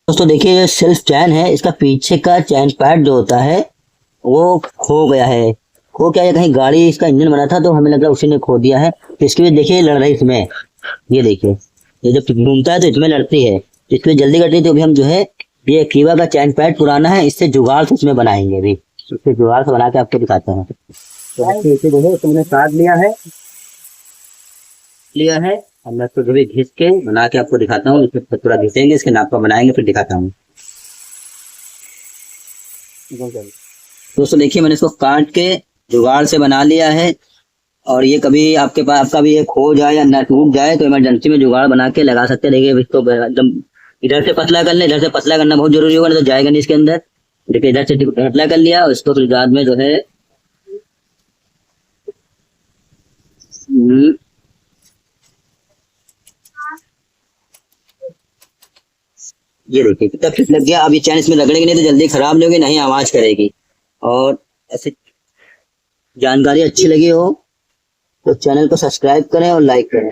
दोस्तों देखिए ये सेल्फ चैन है, इसका पीछे का चैन पैड जो होता है वो खो गया है। खो क्या है, कहीं गाड़ी इसका इंजन बना था तो हमें लग रहा है उसी ने खो दिया है। तो इसके लिए देखिए लड़ रही इसमें, ये देखिए ये जब घूमता है तो इसमें लड़ती है, तो इसमें जल्दी करती है। तो अभी हम जो है ये एक्टिवा का चैन पैड पुराना है, इससे जुगाड़ से इसमें बनाएंगे। अभी इससे जुगाड़ से बना के आपको दिखाते हैं। तो इसे देखो तुमने काट लिया है। अब मैं इसको जो भी घिस के बना के आपको दिखाता हूँ। इसमें थोड़ा घिसेंगे, इसके नाप का बनाएंगे, फिर दिखाता हूँ। दोस्तों देखिए मैंने इसको काट के जुगाड़ से बना लिया है। और ये कभी आपके पास आपका भी ये खो जाए या न टूट जाए तो इमरजेंसी में जुगाड़ बना के लगा सकते हैं। देखिए इसको एकदम इधर से पतला कर ले, इधर से पतला करना बहुत जरूरी होगा, नहीं तो जाएगा नहीं इसके अंदर। देखिए इधर से पतला कर लिया और इसको फिर बाद में जो है ये देखिए कितना फिट लग गया। अब ये चैन इसमें रगड़ेगी नहीं तो जल्दी खराब नहीं होगी, नहीं आवाज करेगी। और ऐसे जानकारी अच्छी लगी हो तो चैनल को सब्सक्राइब करें और लाइक करें।